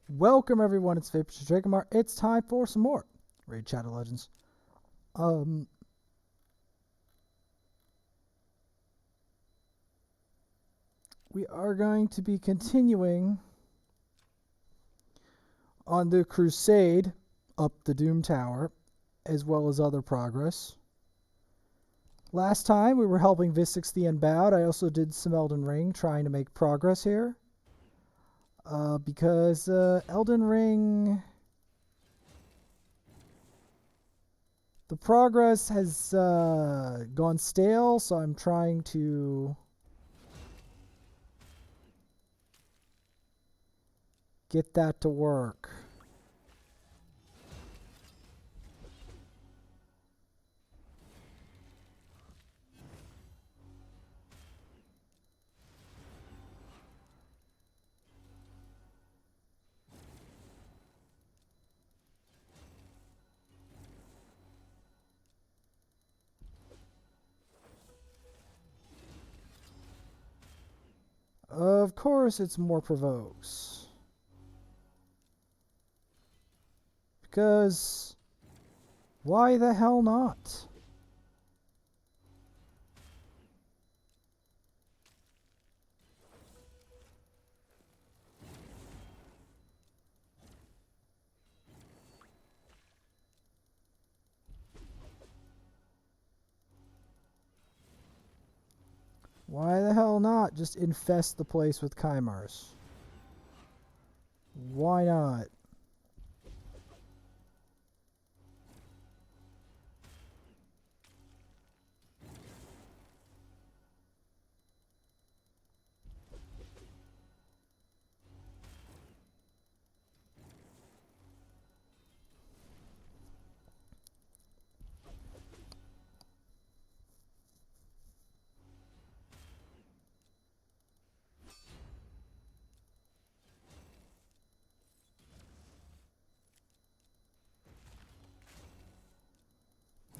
Welcome everyone, it's Vapor Dragamar. It's time for some more Raid Shadow Legends. We are going to be continuing on the crusade up the Doom Tower, as well as other progress. Last time we were helping Visix the Unbowed. I also did some Elden Ring, trying to make progress here. Because Elden Ring... The progress has gone stale, so I'm trying to get that to work. Of course it's more provokes. Because why the hell not? Why the hell not just infest the place with Chimars? Why not?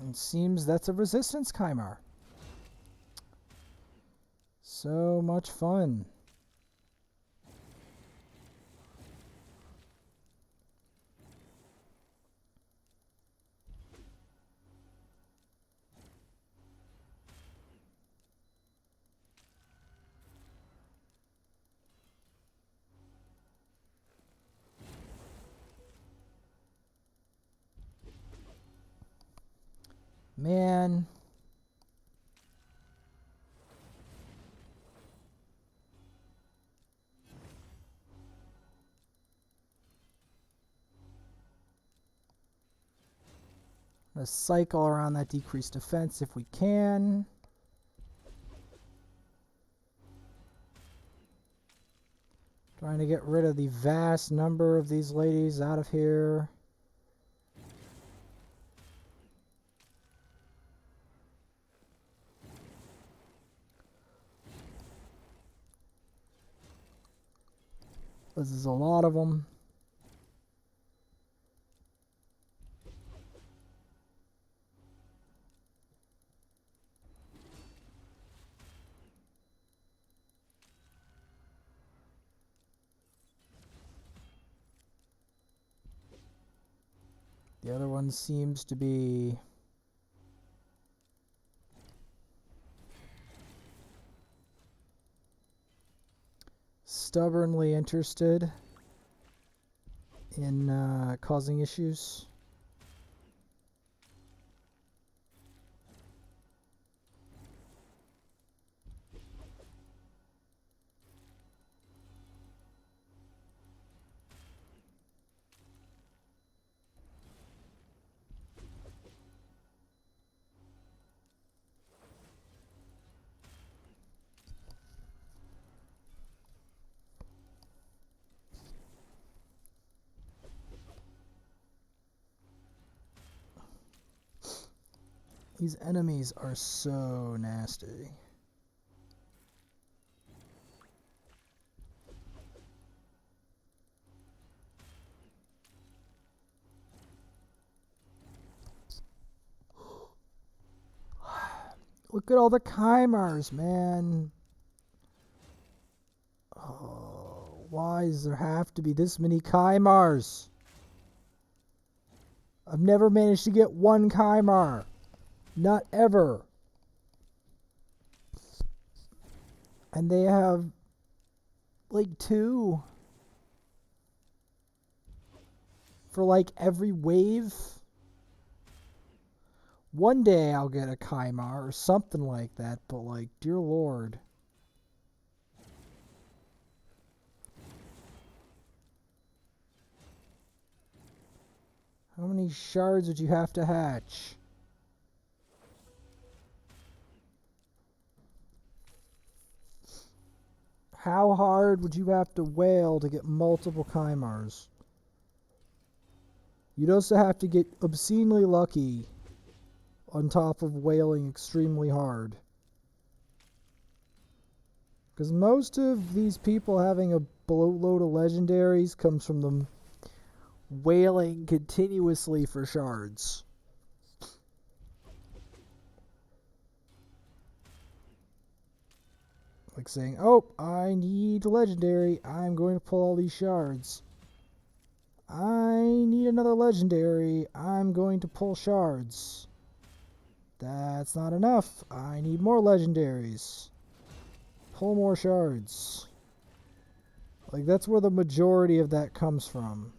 It seems that's a resistance Chimar. So much fun. Man. Let's cycle around that decreased defense if we can. Trying to get rid of the vast number of these ladies out of here. This is a lot of them. The other one seems to be stubbornly interested in causing issues. These enemies are so nasty. Look at all the Chimars, man. Oh, Why does there have to be this many Kymars? I've never managed to get one Kymar. Not ever. And they have like 2 for like every wave. One day I'll get a Kymar or something like that, but like, dear Lord. How many shards would you have to hatch? How hard would you have to whale to get multiple Kymars? You'd also have to get obscenely lucky on top of whaling extremely hard. Because most of these people having a boatload of legendaries comes from them whaling continuously for shards. Like saying, oh, I need legendary, I'm going to pull all these shards. I need another legendary, I'm going to pull shards. That's not enough, I need more legendaries. Pull more shards. Like, that's where the majority of that comes from.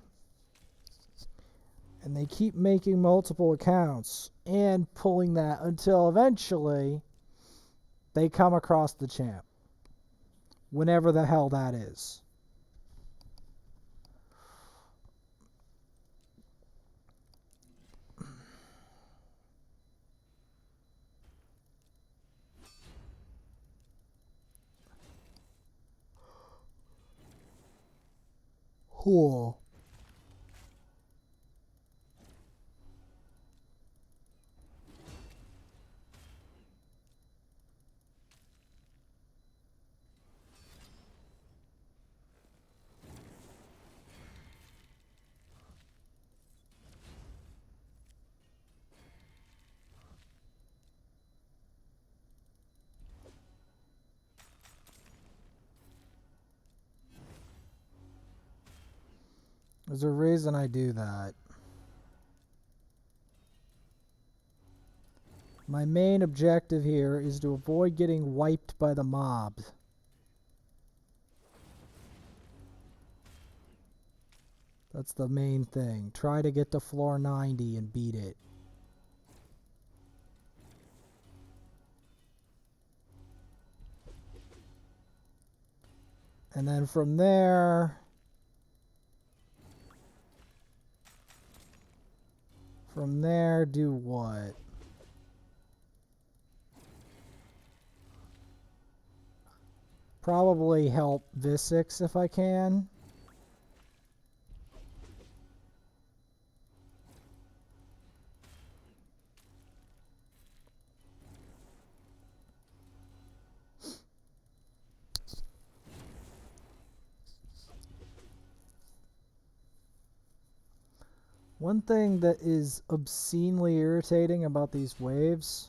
And they keep making multiple accounts and pulling that until eventually they come across the champ. Whenever the hell that is. Cool. There's a reason I do that. My main objective here is to avoid getting wiped by the mobs. That's the main thing. Try to get to floor 90 and beat it. And then from there... From there, do what? Probably help Visix if I can. One thing that is obscenely irritating about these waves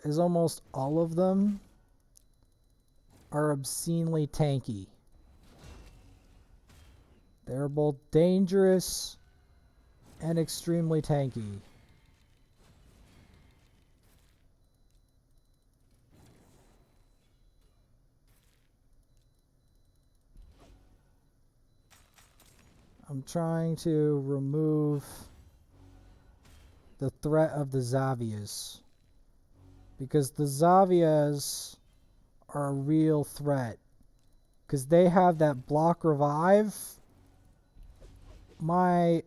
is almost all of them are obscenely tanky. They're both dangerous and extremely tanky. I'm trying to remove the threat of the Xavias, because the Xavias are a real threat, because they have that block revive. My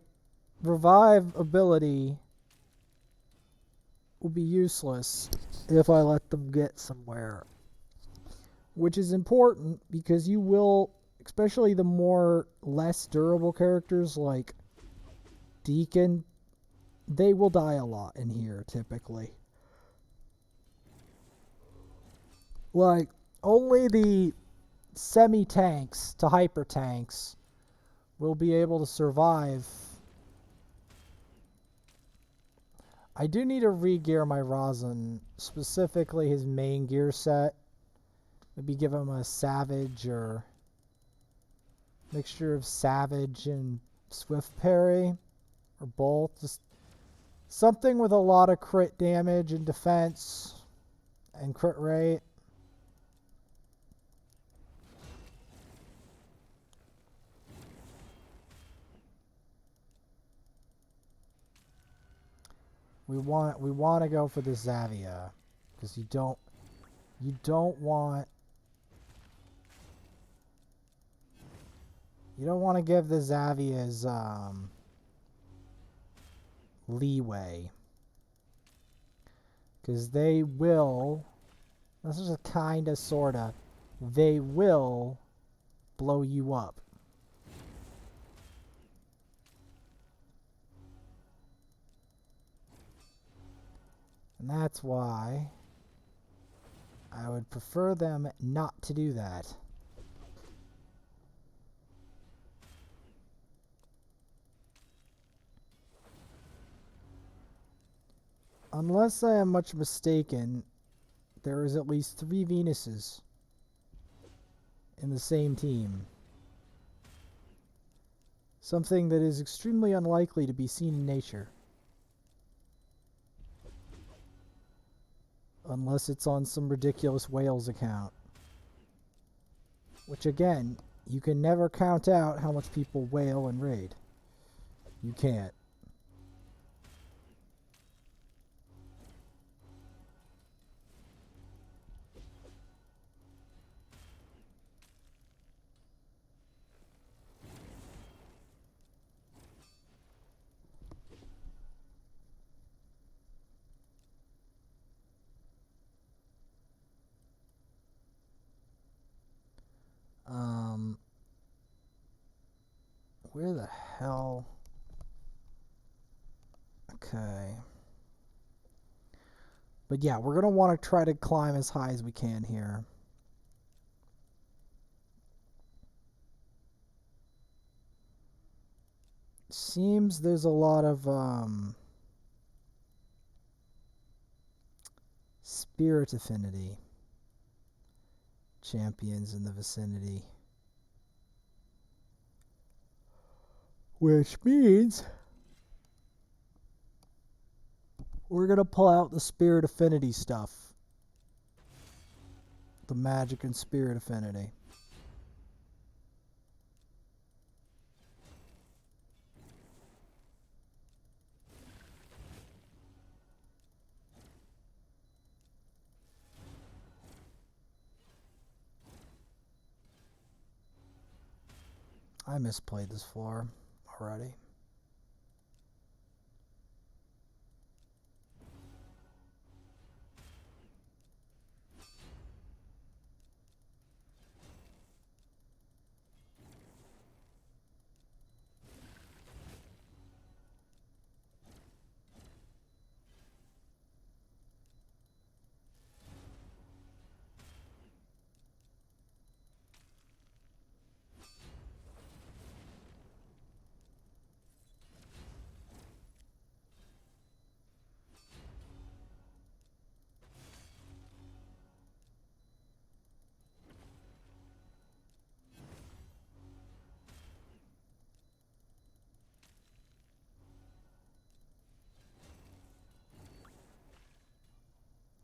revive ability will be useless if I let them get somewhere, which is important because you will, especially the more less durable characters like Deacon, they will die a lot in here typically. Like, only the semi-tanks to hyper-tanks will be able to survive. I do need to re-gear my Razan, specifically his main gear set, Maybe give him a Savage or mixture of Savage and Swift Parry, or both. Just something with a lot of crit damage and defense and crit rate. We want to go for the Xavia because you don't want to give the Xavias leeway, because they will, this is a kind of sorta, they will blow you up. And that's why I would prefer them not to do that. Unless I am much mistaken, there is at least 3 Venuses in the same team. Something that is extremely unlikely to be seen in nature. Unless it's on some ridiculous Whales account. Which again, you can never count out how much people whale and raid. You can't. Where the hell? Okay. But yeah, we're going to want to try to climb as high as we can here. Seems there's a lot of Spirit Affinity champions in the vicinity. Which means we're going to pull out the Spirit Affinity stuff. The Magic and Spirit Affinity. I misplayed this floor already.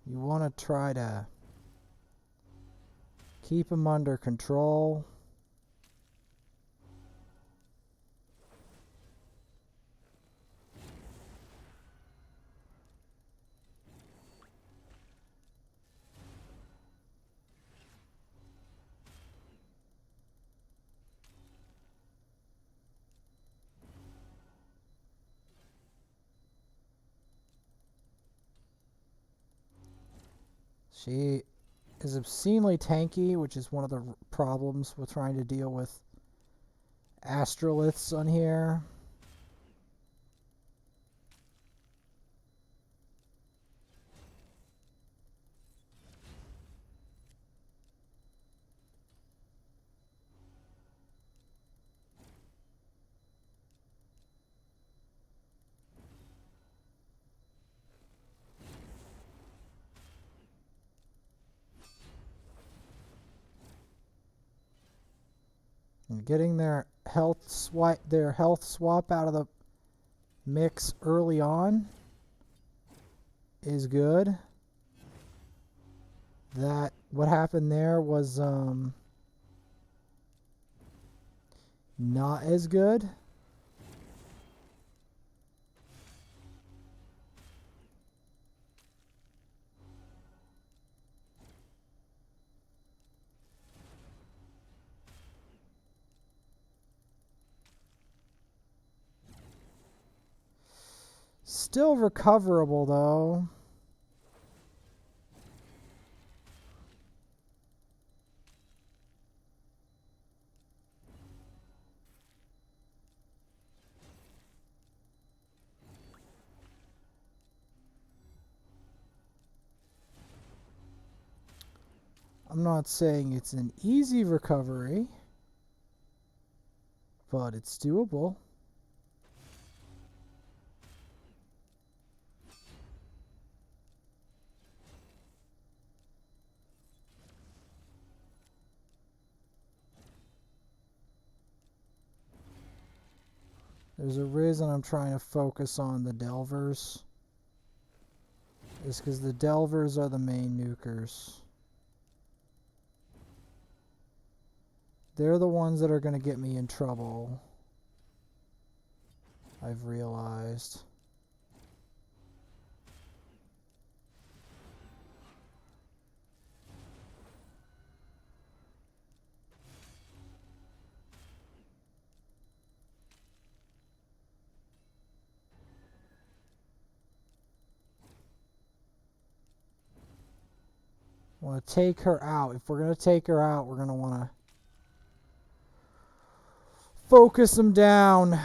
You want to try to keep them under control. She is obscenely tanky, which is one of the problems with trying to deal with astroliths on here. And getting their health swap out of the mix early on is good. That what happened there was not as good. Still recoverable though. I'm not saying it's an easy recovery, but it's doable. There's a reason I'm trying to focus on the Delvers. It's because the Delvers are the main nukers. They're the ones that are going to get me in trouble, I've realized. I want to take her out. If we're going to take her out, we're going to want to focus them down.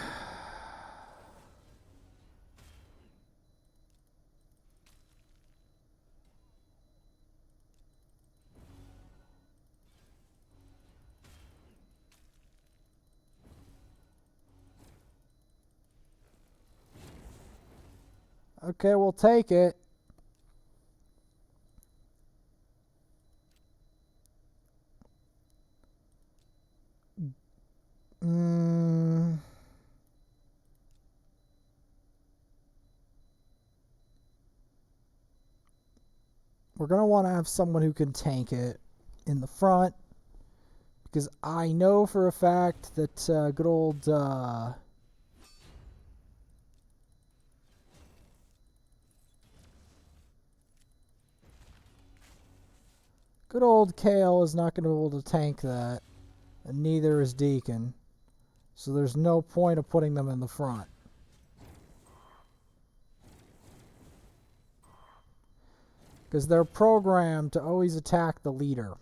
Okay, we'll take it. We're going to want to have someone who can tank it in the front, because I know for a fact that good old Kale is not going to be able to tank that, and neither is Deacon. So there's no point of putting them in the front. Because they're programmed to always attack the leader.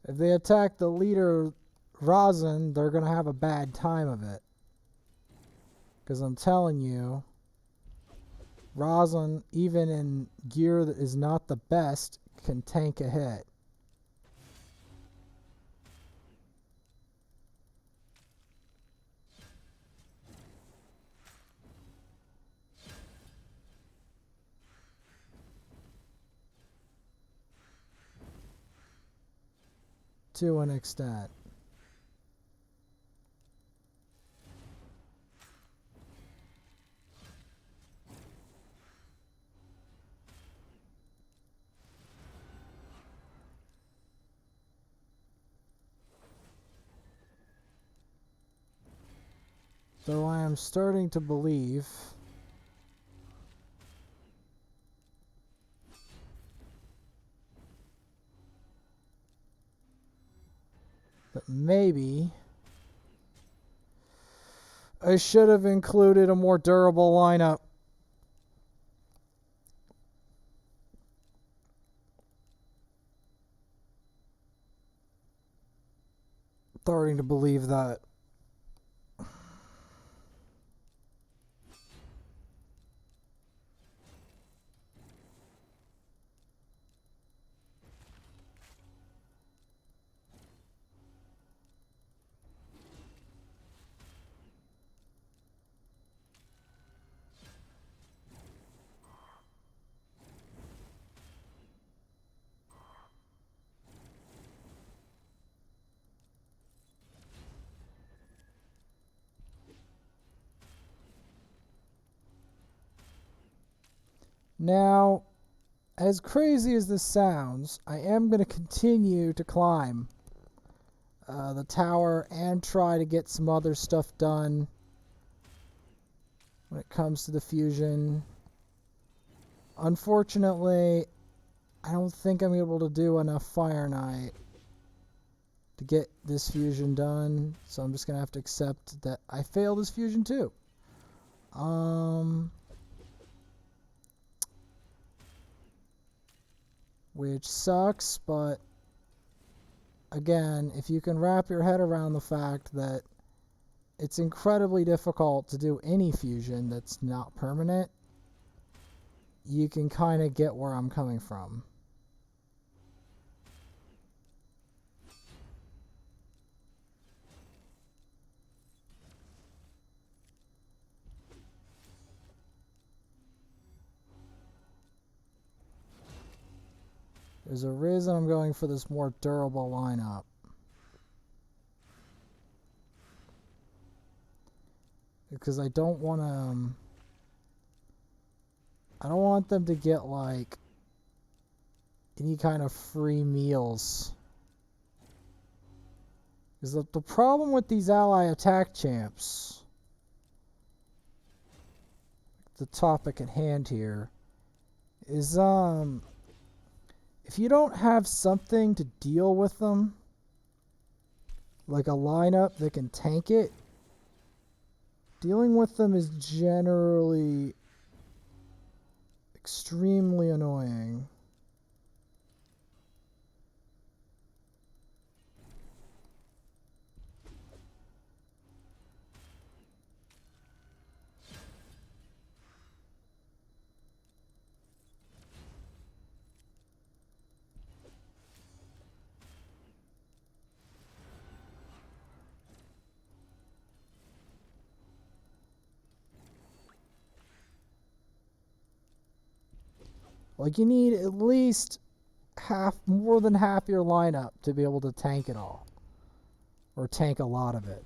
If they attack the leader, Razin, they're going to have a bad time of it. Because I'm telling you, Razin, even in gear that is not the best, can tank a hit. To an extent. Though I am starting to believe that maybe I should have included a more durable lineup. Starting to believe that. Now, as crazy as this sounds, I am going to continue to climb the tower and try to get some other stuff done when it comes to the fusion. Unfortunately, I don't think I'm able to do enough Fire Knight to get this fusion done, so I'm just going to have to accept that I failed this fusion too. Which sucks, but again, if you can wrap your head around the fact that it's incredibly difficult to do any fusion that's not permanent, you can kind of get where I'm coming from. There's a reason I'm going for this more durable lineup. Because I don't want to... I don't want them to get, like, any kind of free meals. Because the problem with these ally attack champs, the topic at hand here, is, if you don't have something to deal with them, like a lineup that can tank it, dealing with them is generally extremely annoying. Like, you need at least more than half your lineup to be able to tank it all, or tank a lot of it,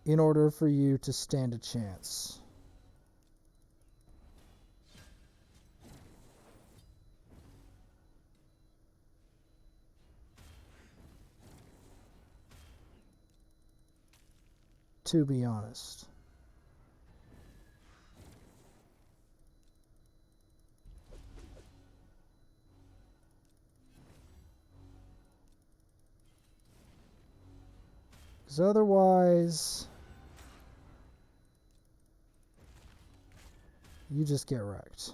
in order for you to stand a chance. To be honest. Because otherwise, you just get wrecked.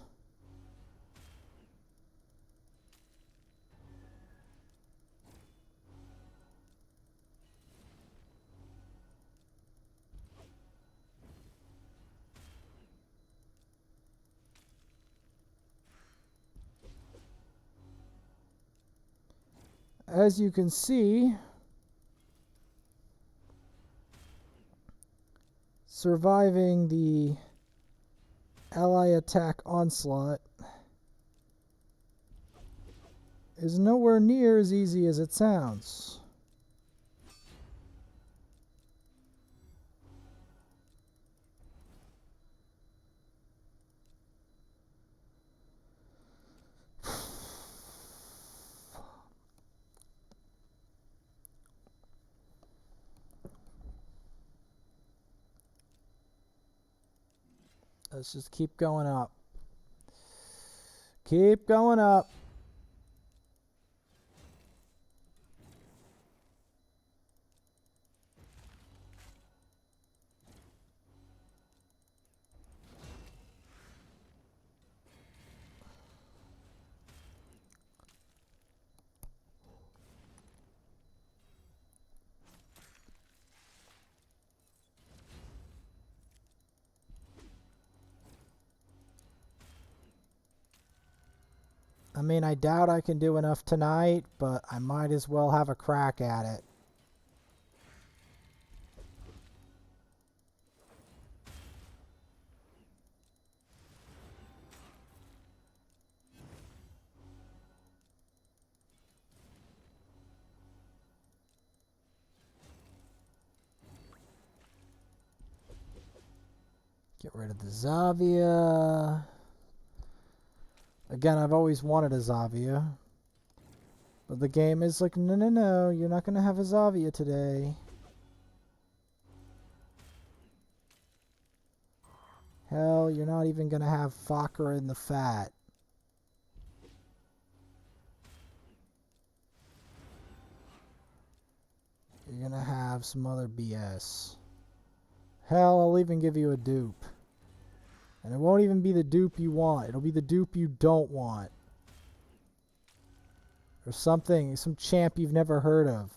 As you can see, surviving the ally attack onslaught is nowhere near as easy as it sounds. Let's just keep going up. Keep going up. I mean, I doubt I can do enough tonight, but I might as well have a crack at it. Get rid of the Zavia. Again, I've always wanted a Zavia. But the game is like, no, no, no, you're not going to have a Zavia today. Hell, you're not even going to have Fakra in the Fat. You're going to have some other BS. Hell, I'll even give you a dupe. And it won't even be the dupe you want. It'll be the dupe you don't want. Or something, some champ you've never heard of.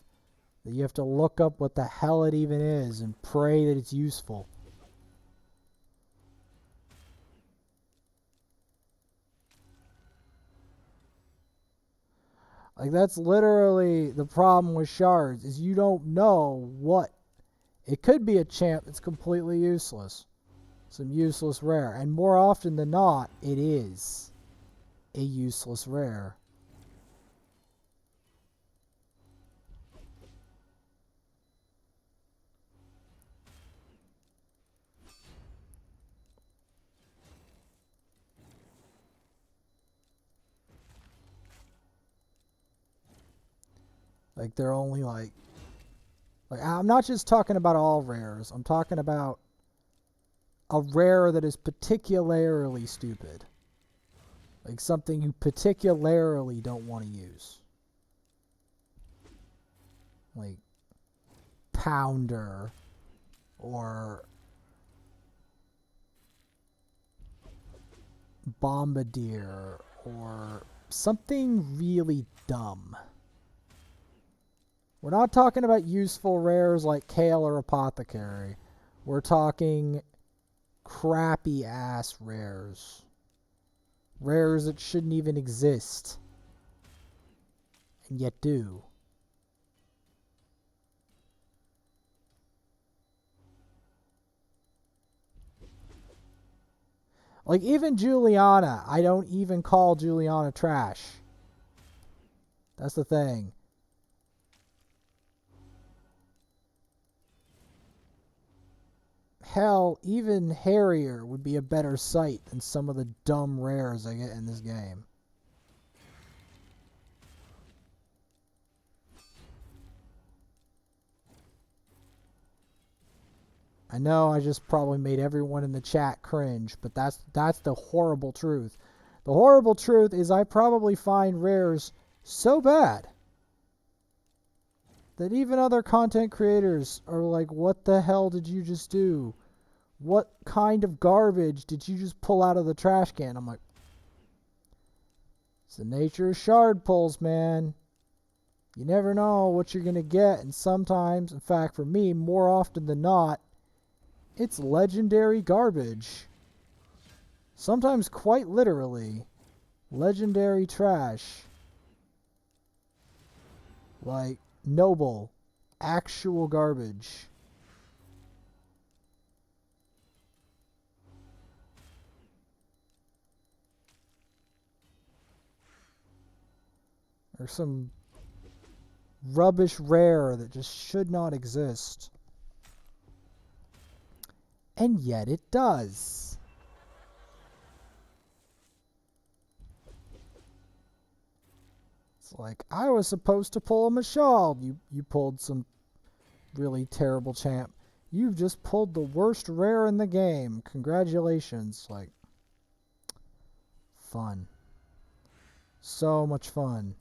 That you have to look up what the hell it even is and pray that it's useful. Like, that's literally the problem with shards, is you don't know what. It could be a champ that's completely useless. Some useless rare. And more often than not, it is a useless rare. Like, they're only like I'm not just talking about all rares. I'm talking about a rare that is particularly stupid. Like something you particularly don't want to use. Like Pounder or Bombardier or something really dumb. We're not talking about useful rares like Kale or Apothecary. We're talking crappy ass rares. Rares that shouldn't even exist. And yet do. Like even Juliana, I don't even call Juliana trash. That's the thing. Hell, even Harrier would be a better sight than some of the dumb rares I get in this game. I know I just probably made everyone in the chat cringe, but that's the horrible truth. The horrible truth is I probably find rares so bad that even other content creators are like, what the hell did you just do? What kind of garbage did you just pull out of the trash can? I'm like, it's the nature of shard pulls, man. You never know what you're going to get, and sometimes, in fact for me, more often than not, it's legendary garbage. Sometimes quite literally, legendary trash. Like, noble, actual garbage. Or some rubbish rare that just should not exist. And yet it does. It's like, I was supposed to pull a Mashal. You pulled some really terrible champ. You've just pulled the worst rare in the game. Congratulations. Like, fun. So much fun.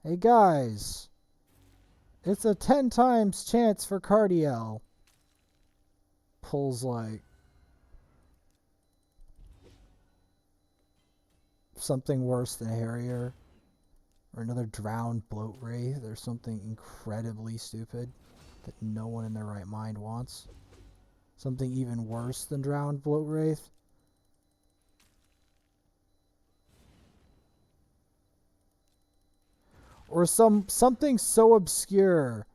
Hey guys, it's a 10 times chance for Cardiel. Pulls like something worse than Harrier. Or another drowned bloat wraith or something incredibly stupid that no one in their right mind wants. Something even worse than drowned bloat wraith. Or something so obscure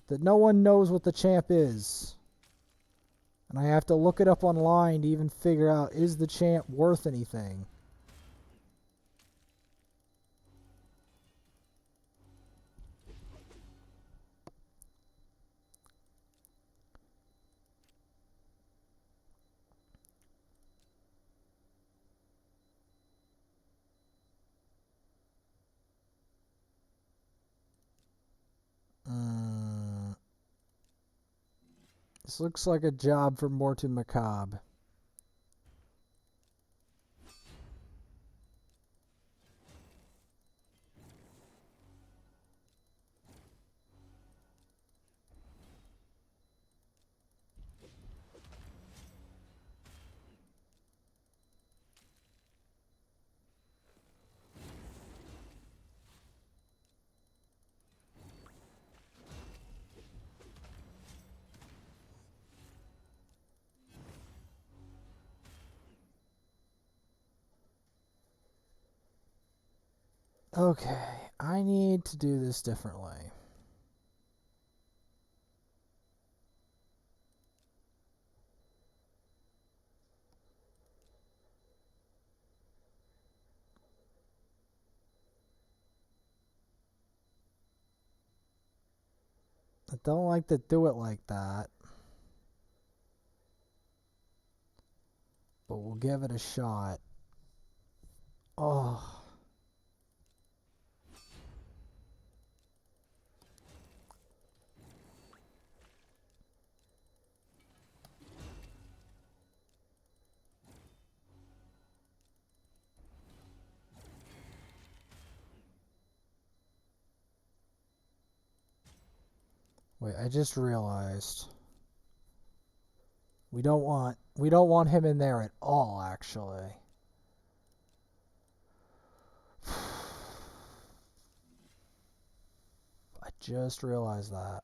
that no one knows what the champ is. And I have to look it up online to even figure out, is the champ worth anything? This looks like a job for Mortu Macabre. Okay, I need to do this differently. I don't like to do it like that. But we'll give it a shot. Oh. Wait, I just realized we don't want him in there at all, actually. I just realized that.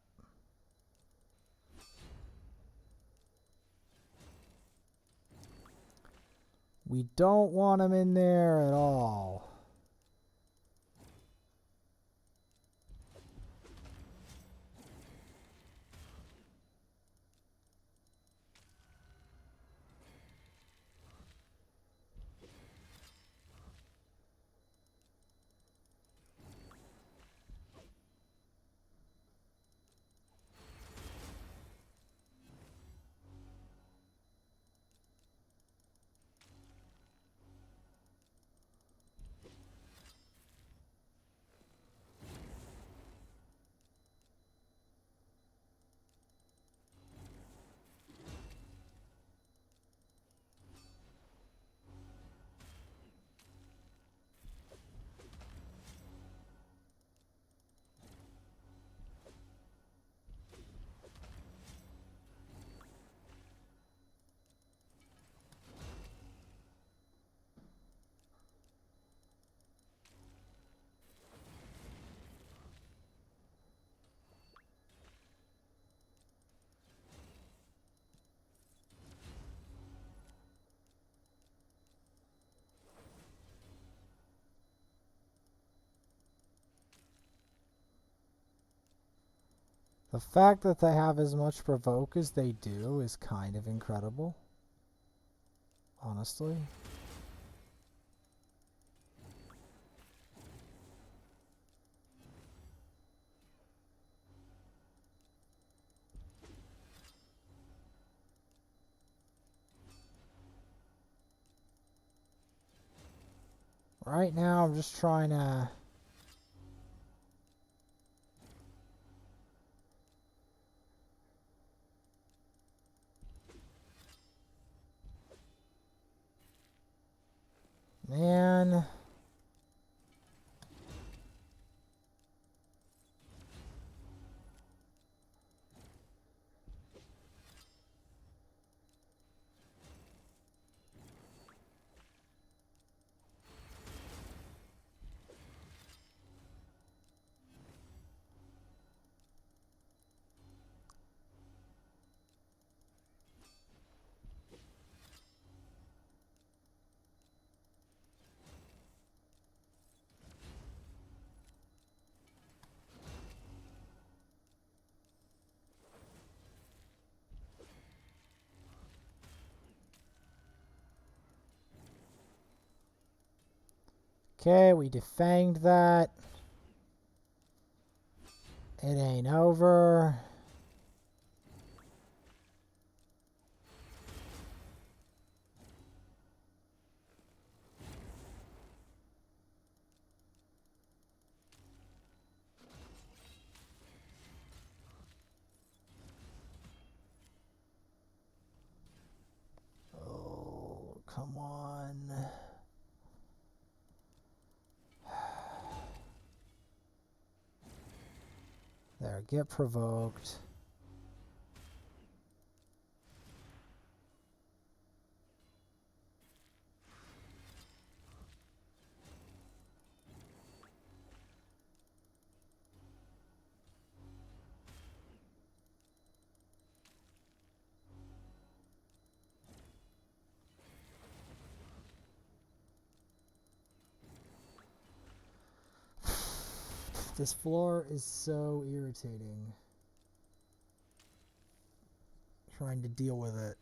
We don't want him in there at all. The fact that they have as much provoke as they do is kind of incredible. Honestly. Right now, I'm just trying to... Man... Okay, we defanged that. It ain't over. come on. There, get provoked. This floor is so irritating. Trying to deal with it.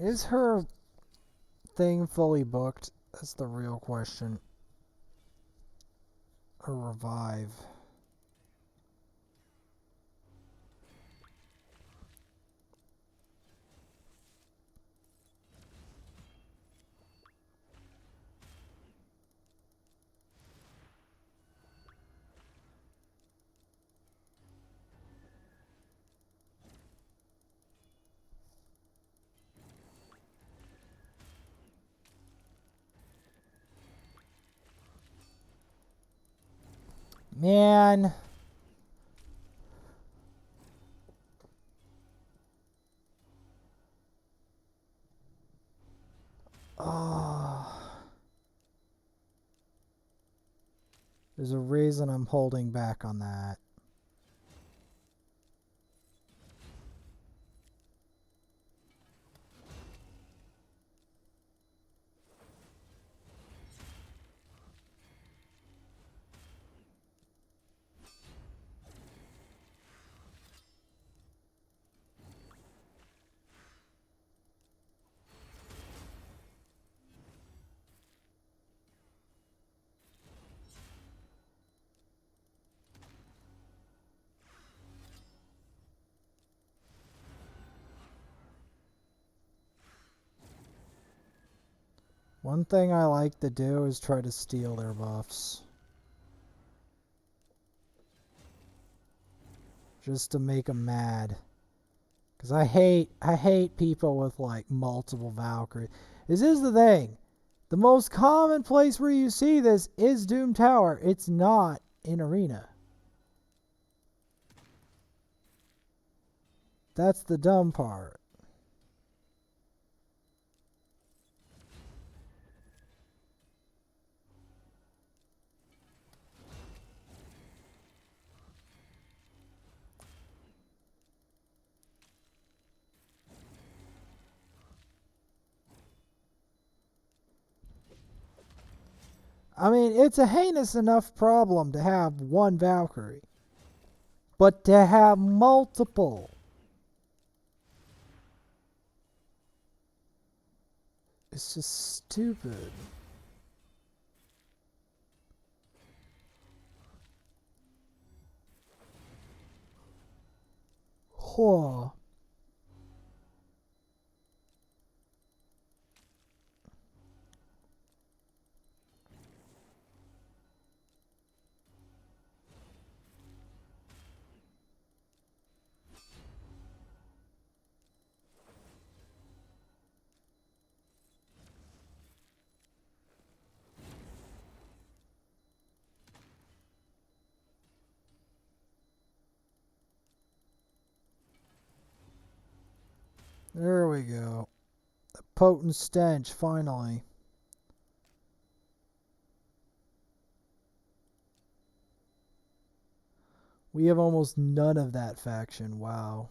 Is her thing fully booked? That's the real question. Or revive. Man. Oh. There's a reason I'm holding back on that. One thing I like to do is try to steal their buffs. Just to make them mad. Because I hate people with like multiple Valkyries. This is the thing. The most common place where you see this is Doom Tower. It's not in Arena. That's the dumb part. I mean, it's a heinous enough problem to have one Valkyrie. But to have multiple. It's just stupid. Whoa. There we go. The potent stench, finally. We have almost none of that faction. Wow.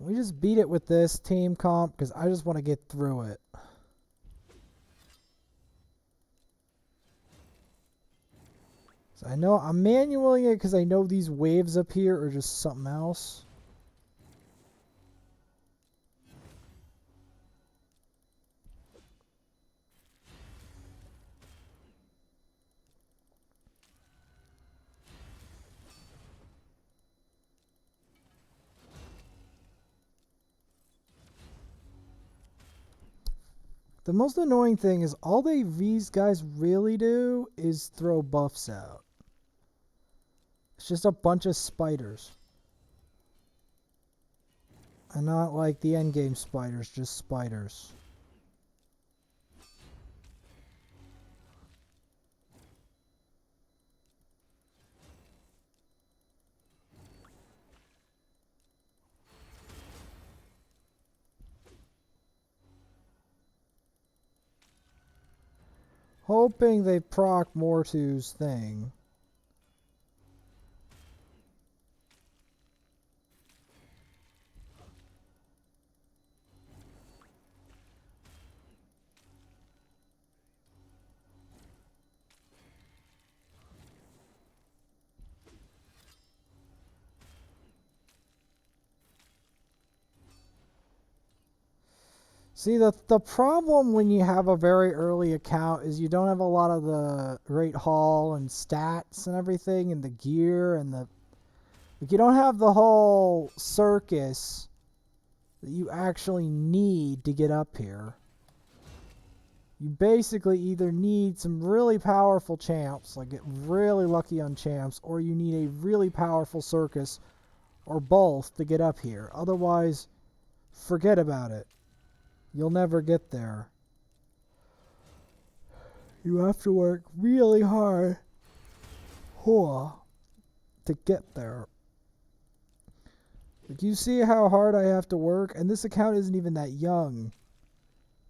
We just beat it with this team comp because I just want to get through it. So I know I'm manualing it because I know these waves up here are just something else. The most annoying thing is all these guys really do is throw buffs out. It's just a bunch of spiders. And not like the endgame spiders, just spiders. Hoping they proc Mortu's thing. See, the problem when you have a very early account is you don't have a lot of the Great Hall and stats and everything and the gear and the... Like, you don't have the whole circus that you actually need to get up here. You basically either need some really powerful champs, like get really lucky on champs, or you need a really powerful circus, or both, to get up here. Otherwise, forget about it. You'll never get there. You have to work really hard to get there. Like, you see how hard I have to work? And this account isn't even that young.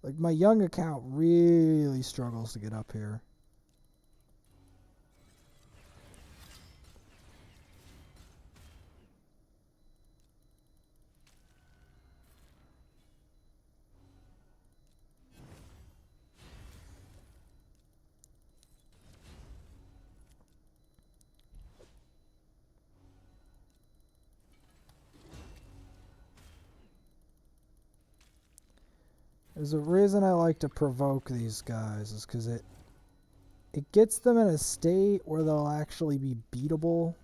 Like, my young account really struggles to get up here. There's a reason I like to provoke these guys, is because it gets them in a state where they'll actually be beatable.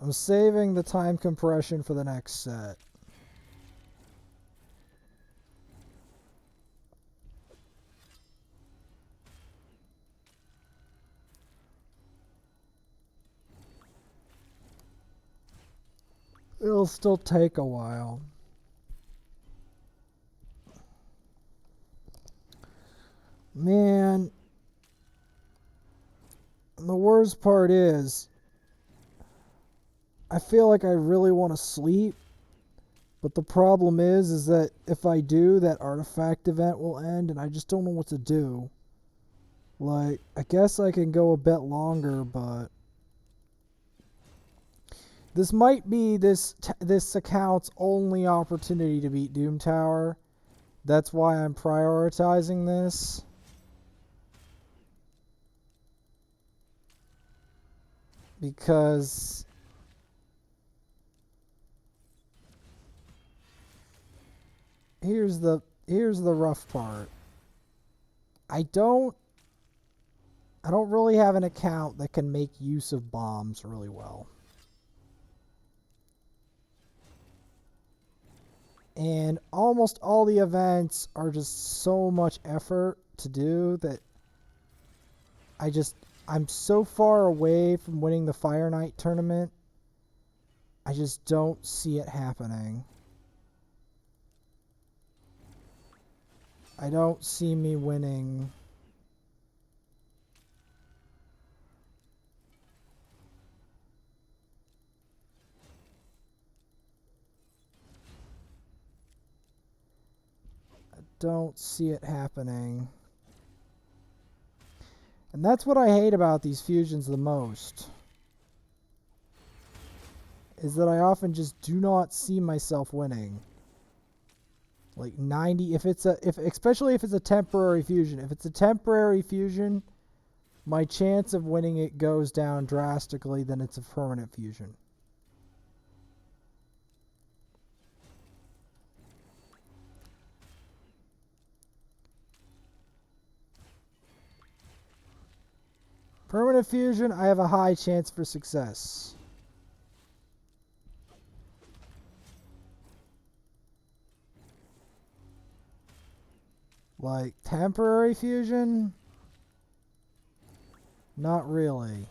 I'm saving the time compression for the next set. It'll still take a while. Man, the worst part is, I feel like I really want to sleep, but the problem is that if I do, that artifact event will end, and I just don't know what to do. Like, I guess I can go a bit longer, but this might be this account's only opportunity to beat Doom Tower. That's why I'm prioritizing this. Because here's the rough part. I don't I don't really have an account that can make use of bombs really well. And almost all the events are just so much effort to do that I'm so far away from winning the Fire Knight tournament. I just don't see it happening. I don't see me winning. I don't see it happening. And that's what I hate about these fusions the most. Is that I often just do not see myself winning. Like 90, especially if it's a temporary fusion. If it's a temporary fusion, my chance of winning it goes down drastically than it's a permanent fusion. Permanent fusion, I have a high chance for success. Like temporary fusion, not really.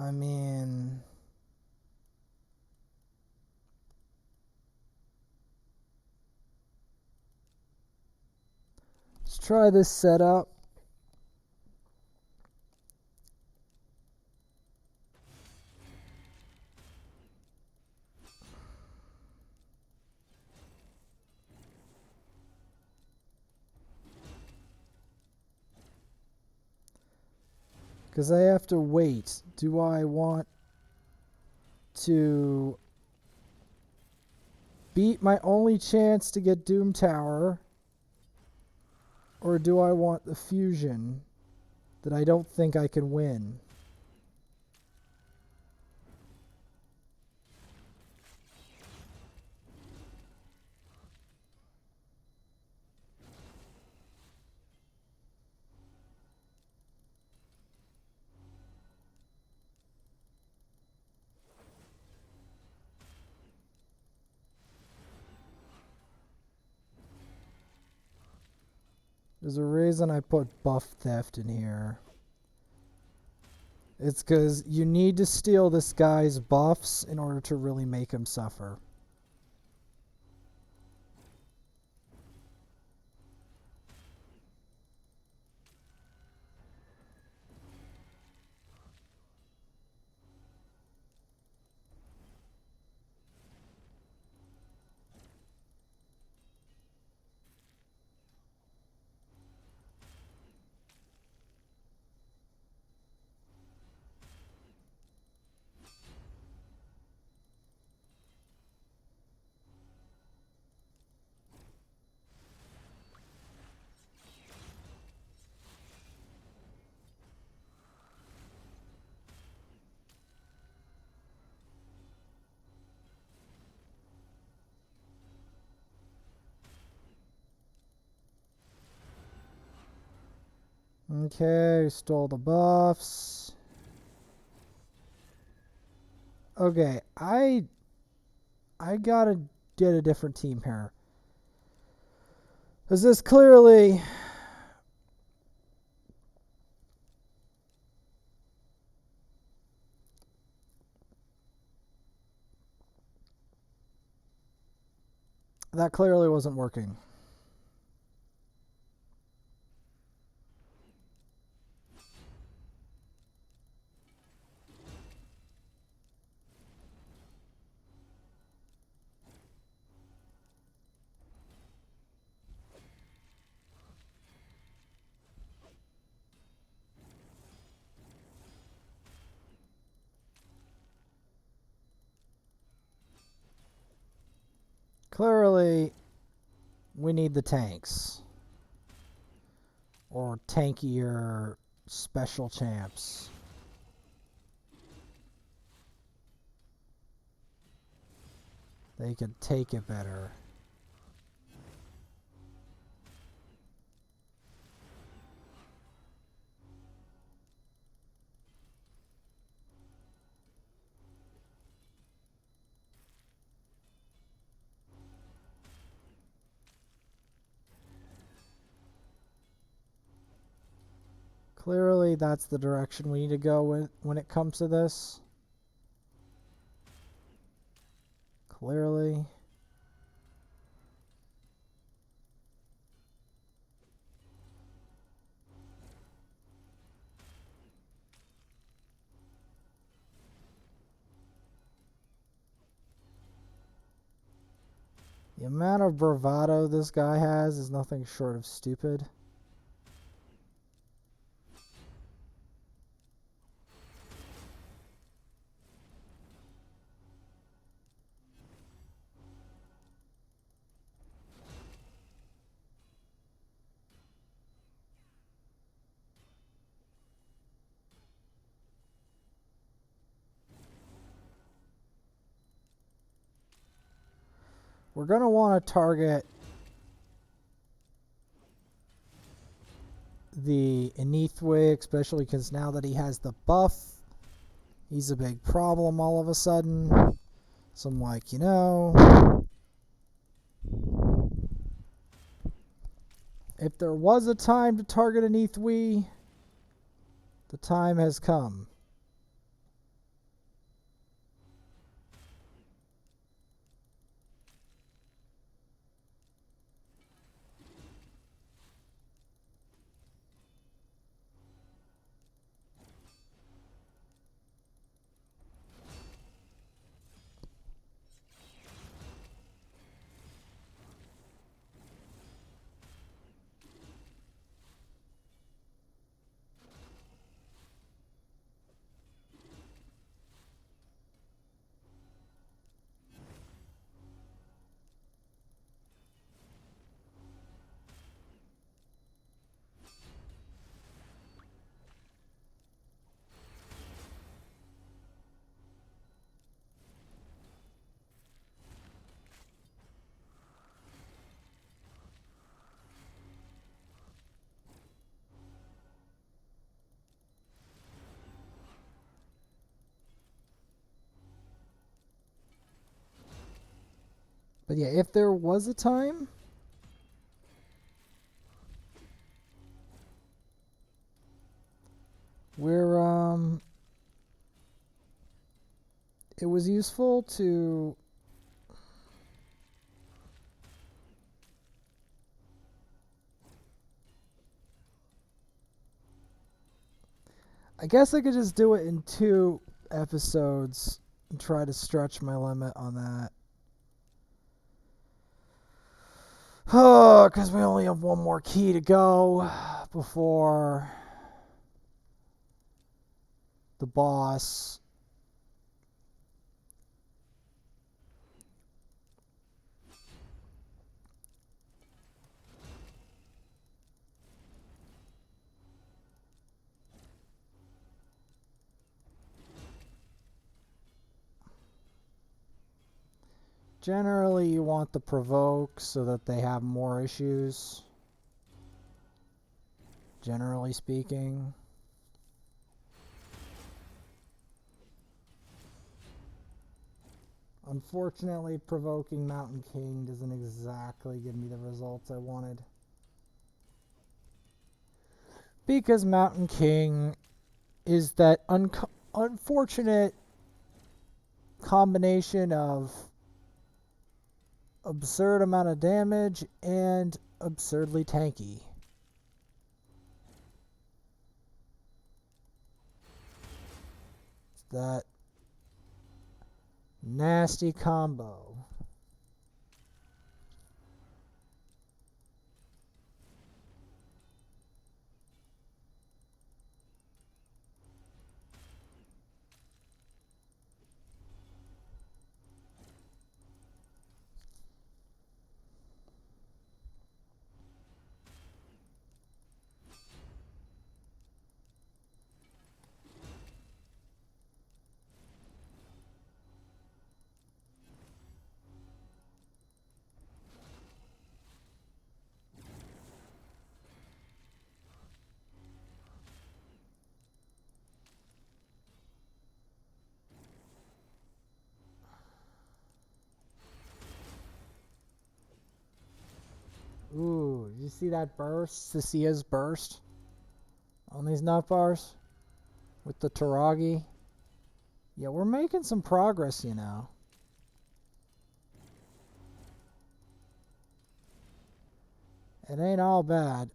I mean, let's try this setup. Because I have to wait. Do I want to beat my only chance to get Doom Tower? Or do I want the fusion that I don't think I can win? There's a reason I put buff theft in here. It's because you need to steal this guy's buffs in order to really make him suffer. Okay, stole the buffs. Okay, I gotta get a different team here. Because this clearly... That clearly wasn't working. Clearly, we need the tanks. Or tankier special champs. They could take it better. Clearly, that's the direction we need to go when it comes to this. Clearly. The amount of bravado this guy has is nothing short of stupid. We're going to want to target the Enethwick, especially because now that he has the buff, he's a big problem all of a sudden. So I'm like, you know, if there was a time to target Enethwi, the time has come. But yeah, if there was a time, where it was useful to I guess I could just do it in 2 episodes and try to stretch my limit on that. Oh, because we only have 1 more key to go before the boss. Generally, you want the provoke so that they have more issues. Generally speaking. Unfortunately, provoking Mountain King doesn't exactly give me the results I wanted. Because Mountain King is that unfortunate combination of absurd amount of damage and absurdly tanky. It's that nasty combo. you see that burst? Sisia's burst on these nut bars with the Taragi. Yeah, we're making some progress, you know. It ain't all bad.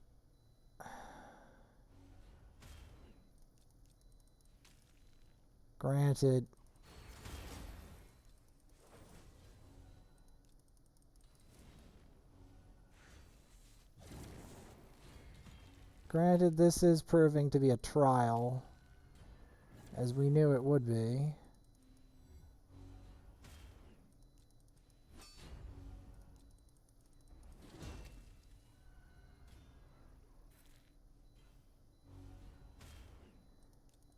Granted. Granted, this is proving to be a trial, as we knew it would be.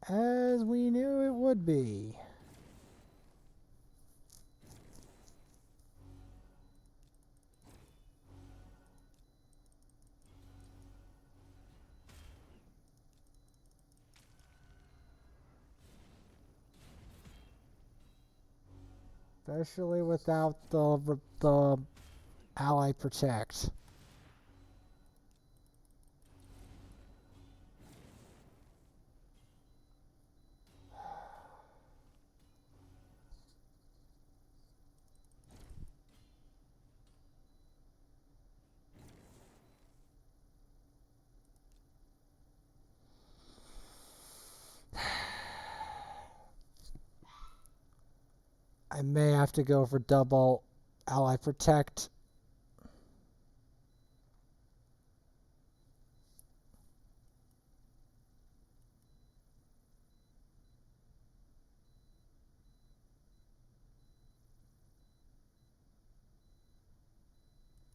As we knew it would be. Especially without the ally protect. I may have to go for double ally protect.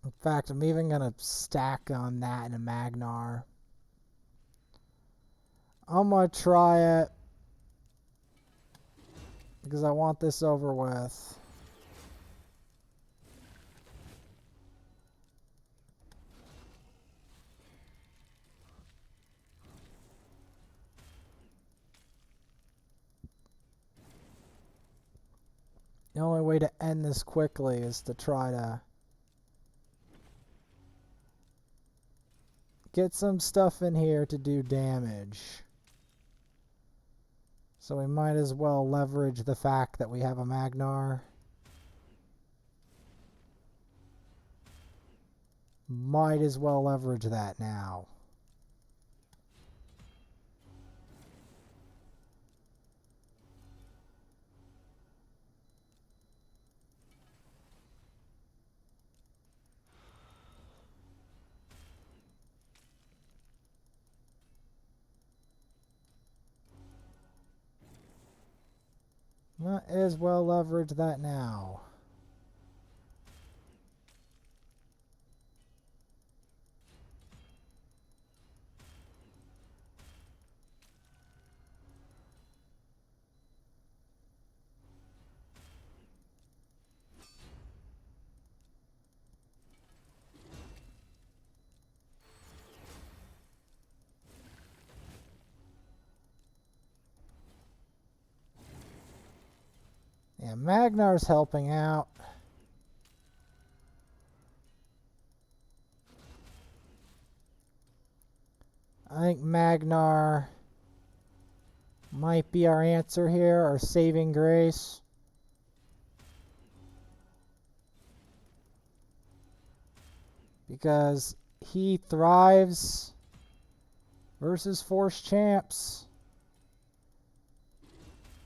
In fact, I'm even going to stack on that in a Magnar. I'm going to try it because I want this over with. The only way to end this quickly is to try to get some stuff in here to do damage. So we might as well leverage the fact that we have a Magnar. Might as well leverage that now. Might as well leverage that now. Yeah, Magnar's helping out. I think Magnar might be our answer here, our saving grace. Because he thrives versus Force Champs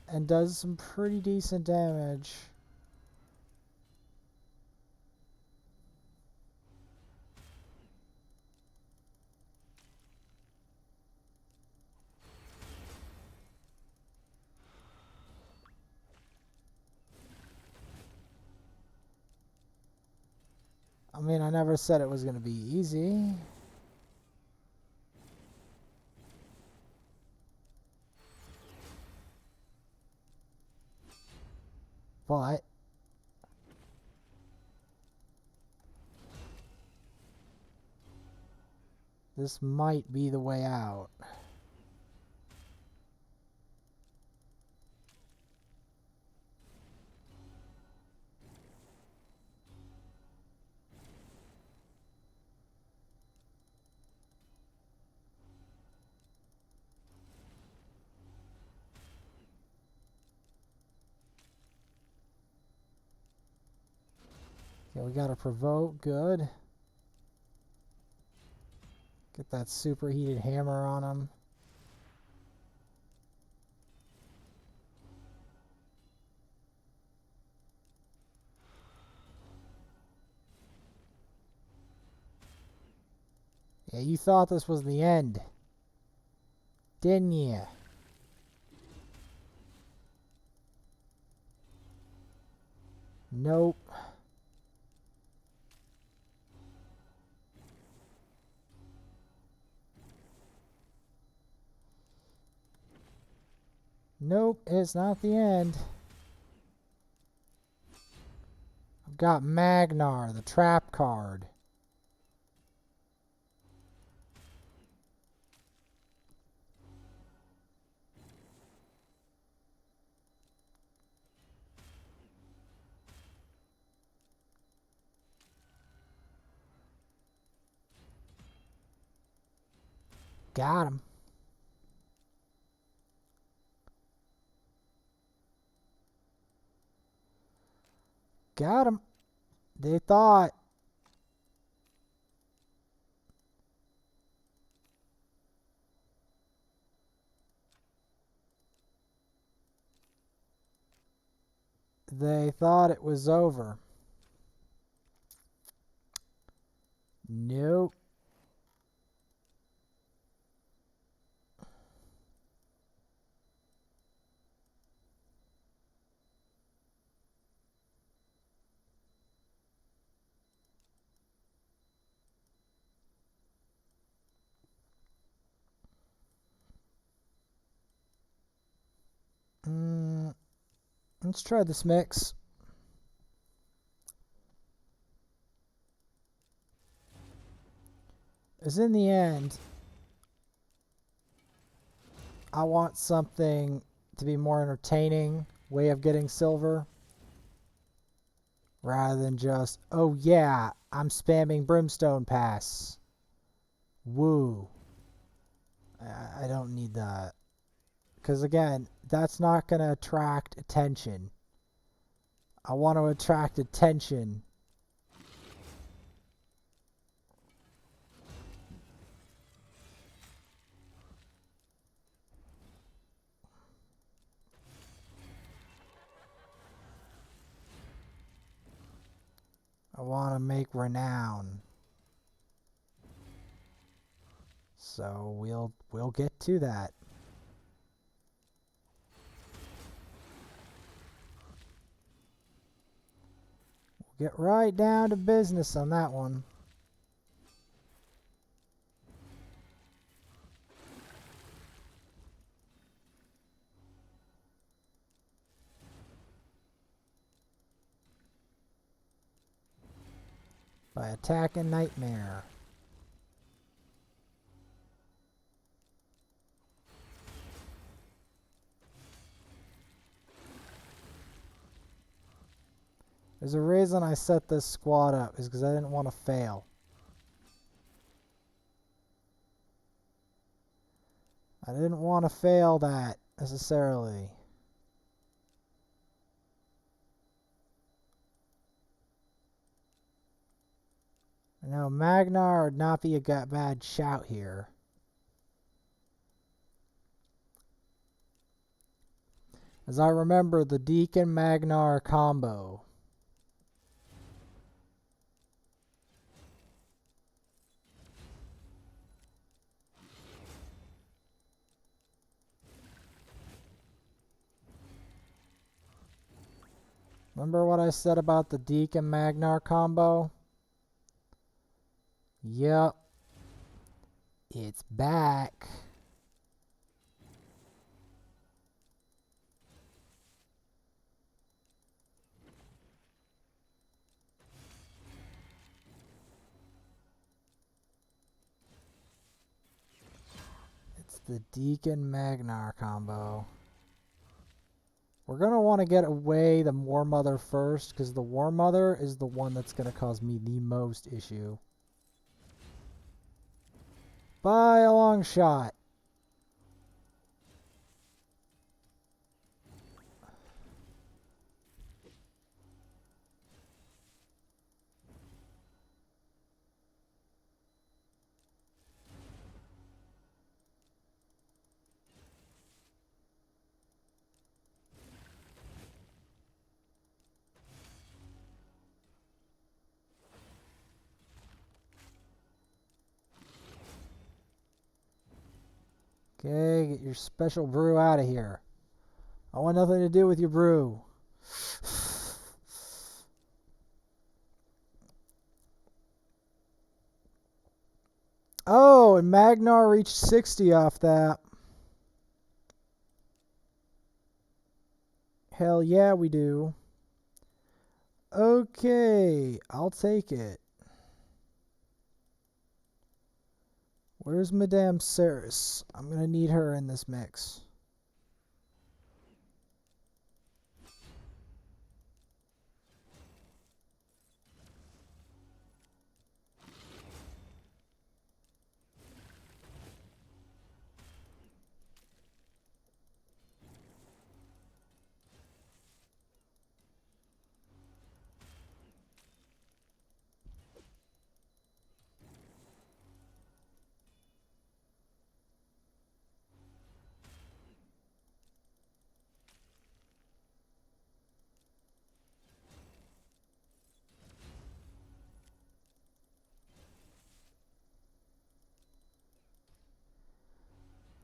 and does some pretty decent damage. I mean, I never said it was going to be easy. But this might be the way out. Okay, we got a provoke. Good. Get that superheated hammer on him. Yeah, you thought this was the end, didn't you? Nope. Nope, it's not the end. I've got Magnar, the trap card. Got him. Got him. They thought. They thought it was over. Nope. Let's try this mix. As in the end, I want something to be more entertaining way of getting silver rather than just, oh yeah, I'm spamming Brimstone Pass. Woo. I don't need that. Because again, that's not going to attract attention. I want to attract attention. I want to make renown. So we'll get to that. We'll get right down to business on that one. By attacking Nightmare. There's a reason I set this squad up, is because I didn't want to fail. I didn't want to fail that, necessarily. Now, Magnar would not be a bad shout here. As I remember the Deacon Magnar combo. Remember what I said about the Deacon Magnar combo? Yep. It's back. It's the Deacon Magnar combo. We're going to want to get away the War Mother first, because the War Mother is the one that's going to cause me the most issue. By a long shot. Okay, get your special brew out of here. I want nothing to do with your brew. Oh, and Magnar reached 60 off that. Hell yeah, we do. Okay, I'll take it. Where's Madame Saris? I'm going to need her in this mix.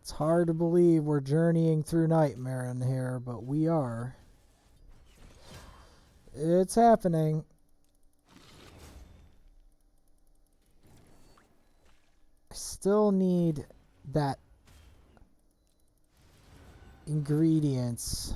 It's hard to believe we're journeying through Nightmare in here, but we are. It's happening. I still need that ingredients.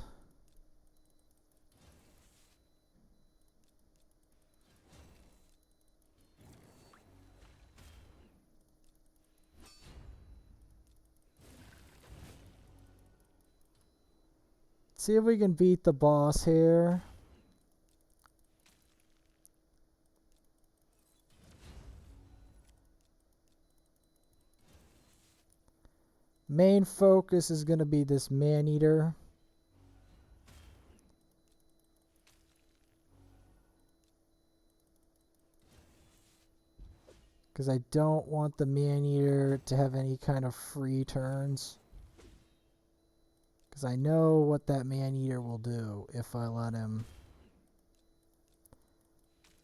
See if we can beat the boss here. Main focus is going to be this man-eater. Because I don't want the man-eater to have any kind of free turns. Because I know what that man-eater will do if I let him.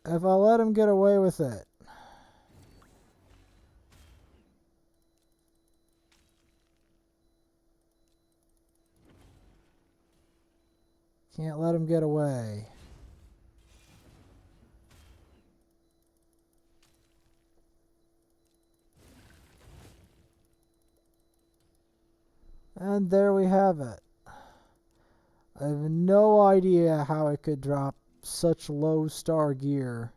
If I let him get away with it. Can't let him get away. And there we have it. I have no idea how it could drop such low star gear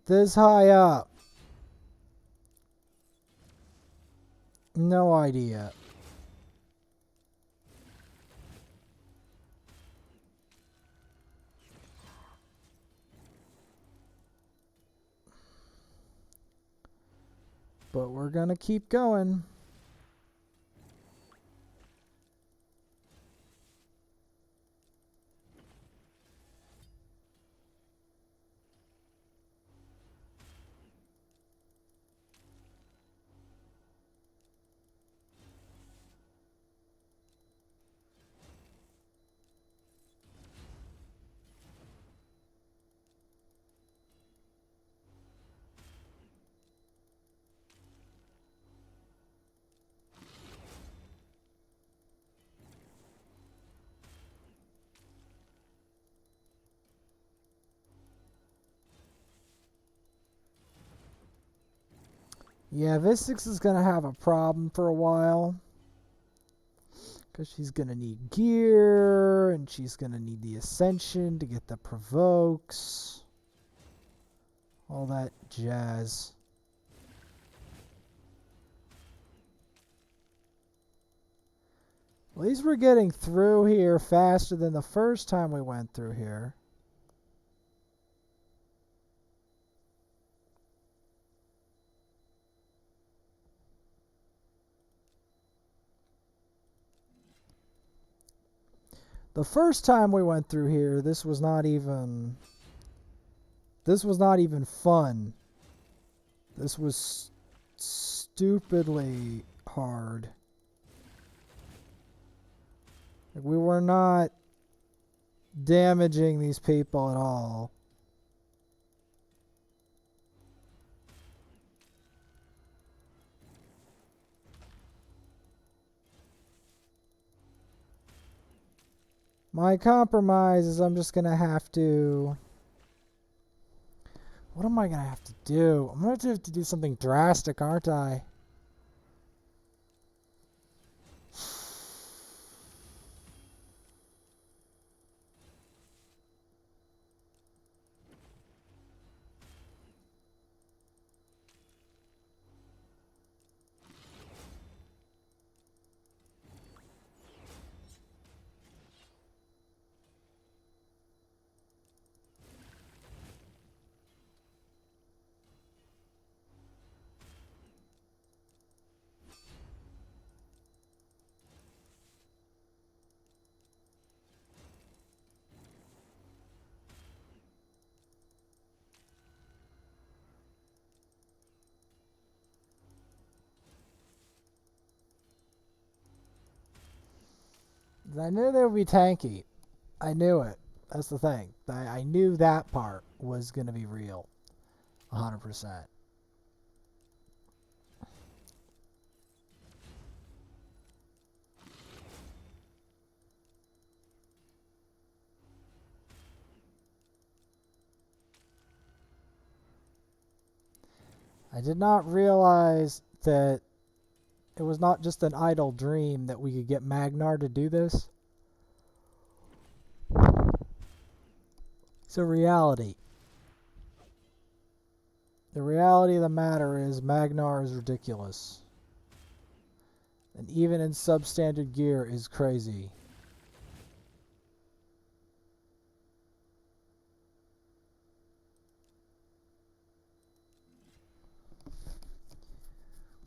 this high up. No idea. But we're gonna keep going. Yeah, Vistix is going to have a problem for a while. Because she's going to need gear, and she's going to need the Ascension to get the provokes. All that jazz. At least we're getting through here faster than the first time we went through here. The first time we went through here, this was not even fun. This was stupidly hard. Like, we were not damaging these people at all. My compromise is I'm just going to have to... What am I going to have to do? I'm going to have to do something drastic, aren't I? I knew they would be tanky. I knew it. That's the thing. I knew that part was going to be real. 100%. I did not realize that it was not just an idle dream that we could get Magnar to do this. It's a reality. The reality of the matter is Magnar is ridiculous. And even in substandard gear is crazy.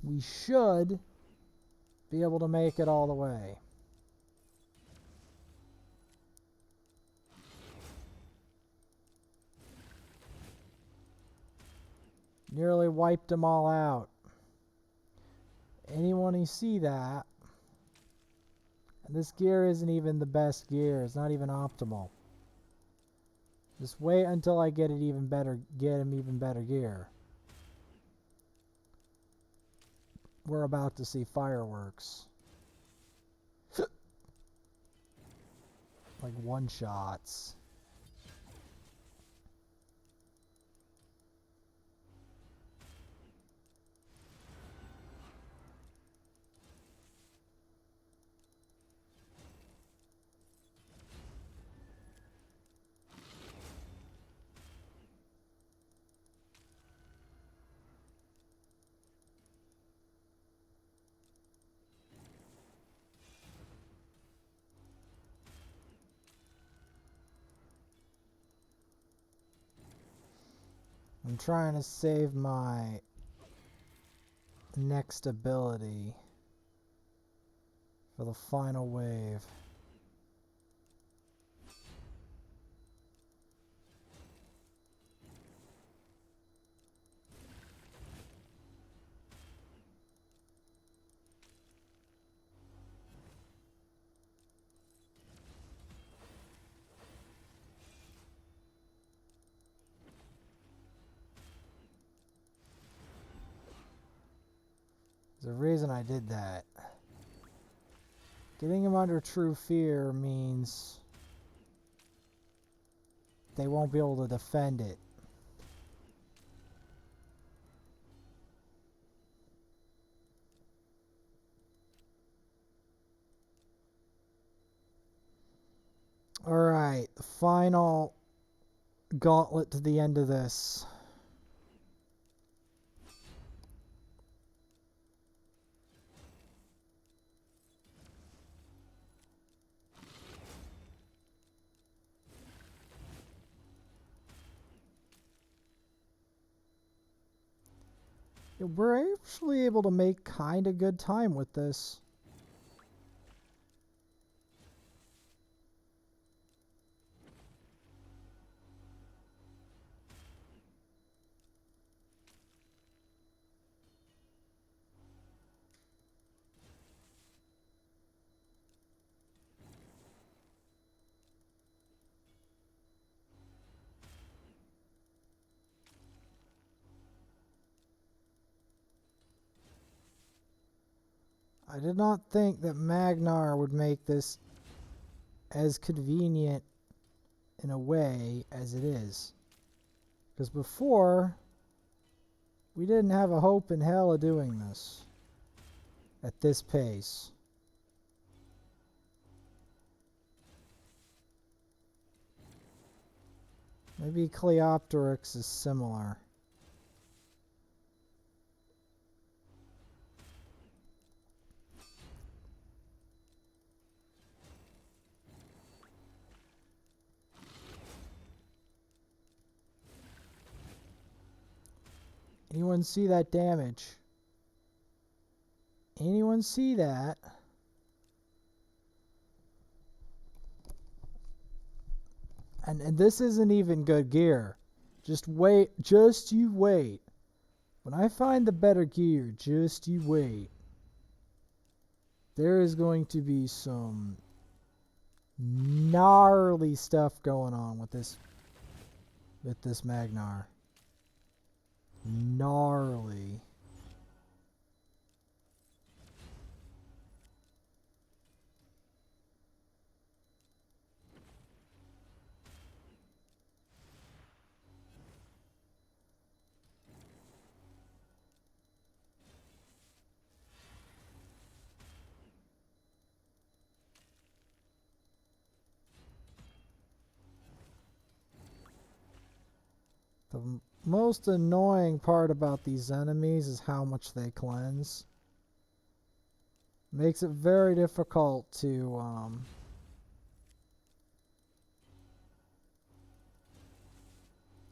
We should be able to make it all the way. Nearly wiped them all out. Anyone who see that, and this gear isn't even the best gear, it's not even optimal. Just wait until I get him even better gear. We're about to see fireworks. Like one shots. I'm trying to save my next ability for the final wave. There's a reason I did that. Getting him under true fear means they won't be able to defend it. Alright, the final gauntlet to the end of this. We're actually able to make kind of good time with this. I did not think that Magnar would make this as convenient in a way as it is. Because before, we didn't have a hope in hell of doing this at this pace. Maybe Cleopteryx is similar. Anyone see that damage? Anyone see that? And this isn't even good gear. Just wait. Just you wait. When I find the better gear, just you wait. There is going to be some gnarly stuff going on with this Magnar. Gnarly. The most annoying part about these enemies is how much they cleanse. Makes it very difficult to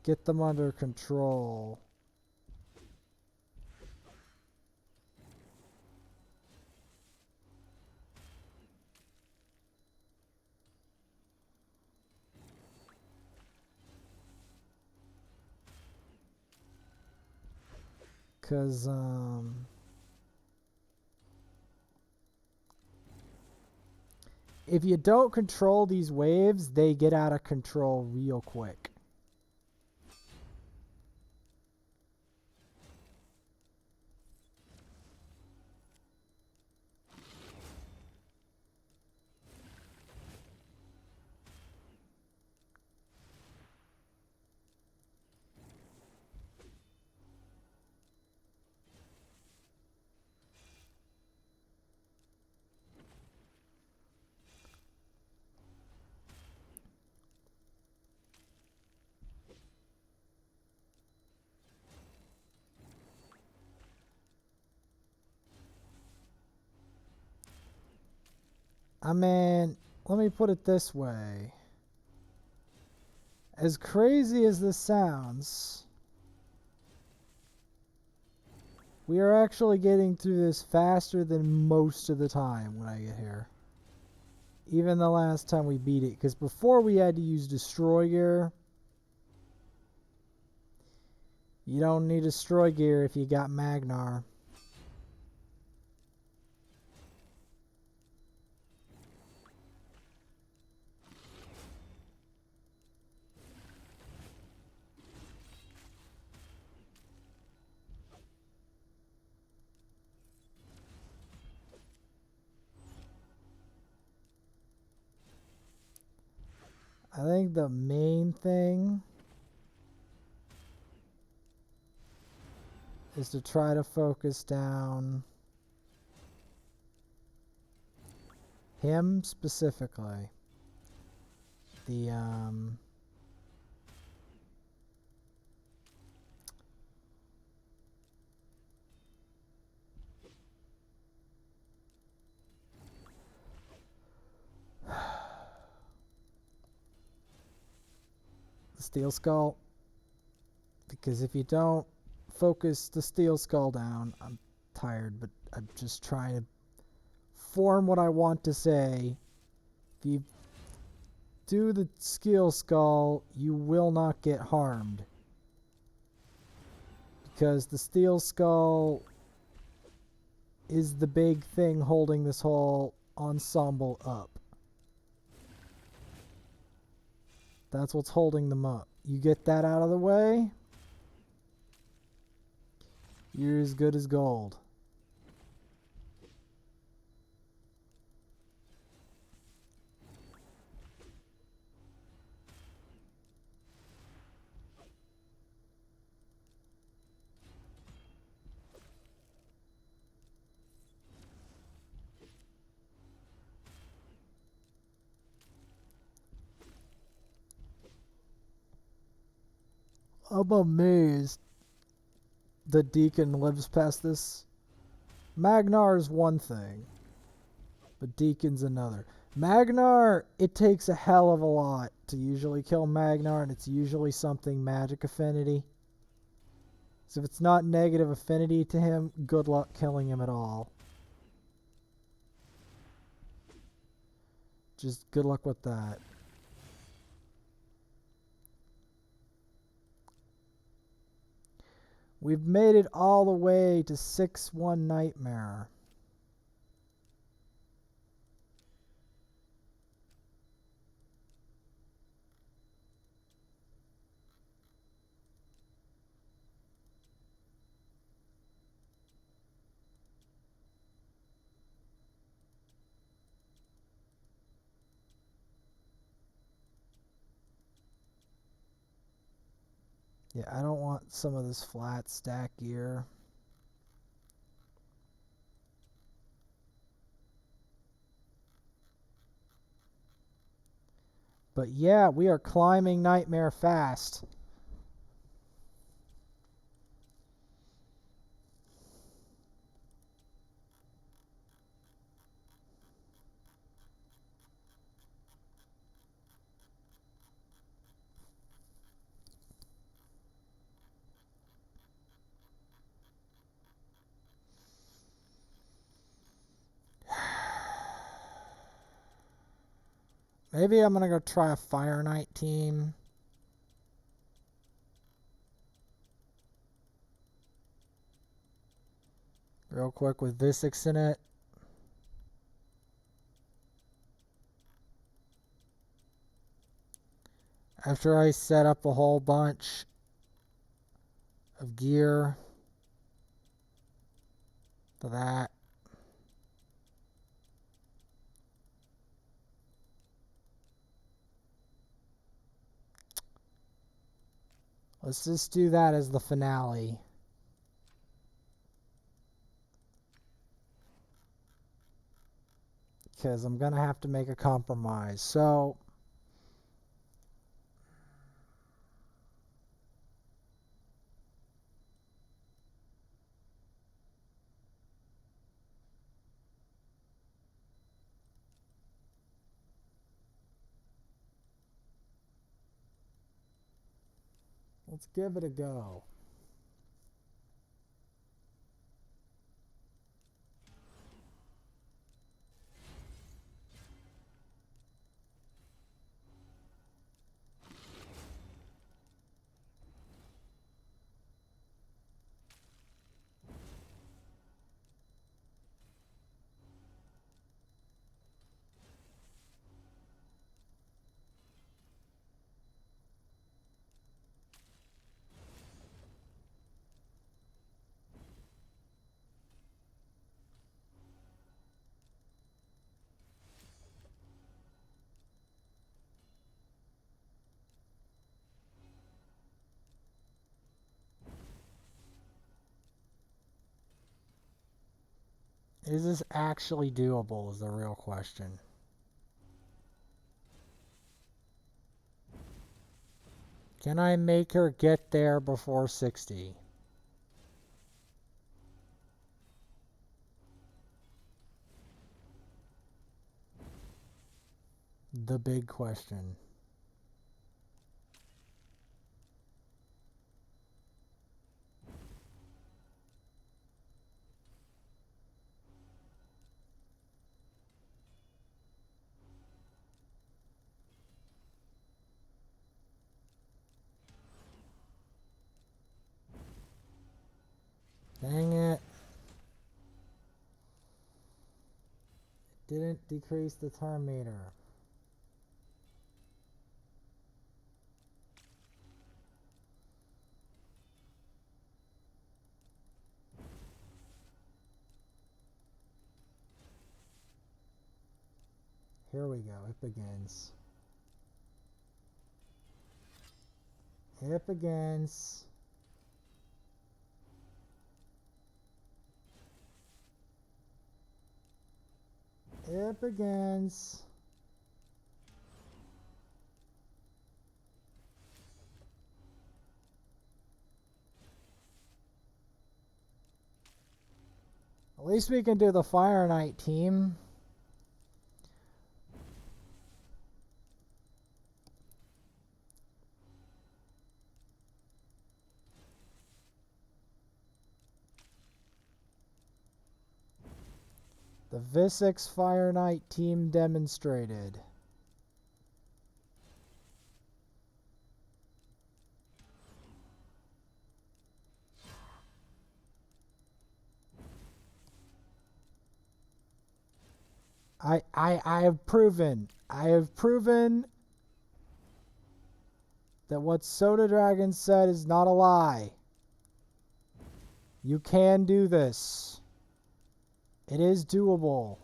get them under control. Because if you don't control these waves, they get out of control real quick. I mean, let me put it this way. As crazy as this sounds, we are actually getting through this faster than most of the time when I get here. Even the last time we beat it, because before we had to use Destroy Gear. You don't need Destroy Gear if you got Magnar. I think the main thing is to try to focus down him specifically. The Steel Skull, because if you don't focus the Steel Skull down, I'm tired, but I'm just trying to form what I want to say. If you do the Steel Skull, you will not get harmed, because the Steel Skull is the big thing holding this whole ensemble up. That's what's holding them up. You get that out of the way, you're as good as gold. I'm amazed the Deacon lives past this. Magnar is one thing, but Deacon's another. Magnar, it takes a hell of a lot to usually kill Magnar, and it's usually something magic affinity. So if it's not negative affinity to him, good luck killing him at all. Just good luck with that. We've made it all the way to 6-1 Nightmare. Yeah, I don't want some of this flat stack gear. But yeah, we are climbing Nightmare fast. Maybe I'm going to go try a Fire Knight team. Real quick with Visix in it. After I set up a whole bunch of gear for that. Let's just do that as the finale. Because I'm going to have to make a compromise. So, let's give it a go. Is this actually doable is the real question. Can I make her get there before 60? The big question. Dang it. Didn't decrease the turn meter. Here we go. It begins. It begins. It begins. least we can do the Fire Knight team. The Visix Fire Knight team demonstrated. I have proven that what Soda Dragon said is not a lie. You can do this. It is doable.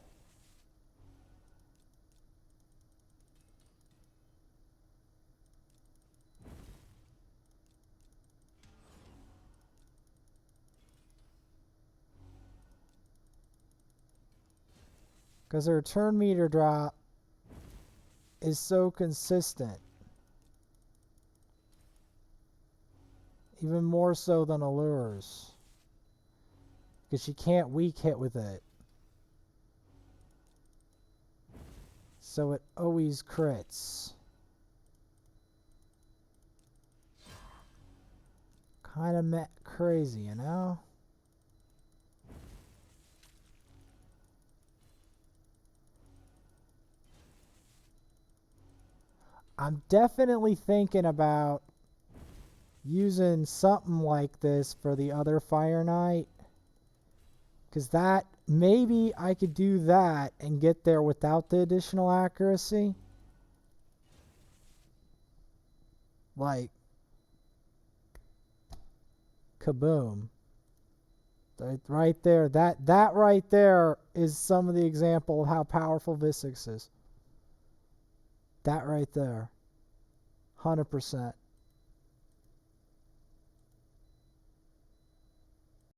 Because her turn meter drop is so consistent. Even more so than Allure's. Because she can't weak hit with it. So it always crits. Kind of crazy, you know? I'm definitely thinking about using something like this for the other Fire Knight. Because that, maybe I could do that and get there without the additional accuracy. Like, kaboom. Right there. That right there is some of the example of how powerful Visix is. That right there. 100%.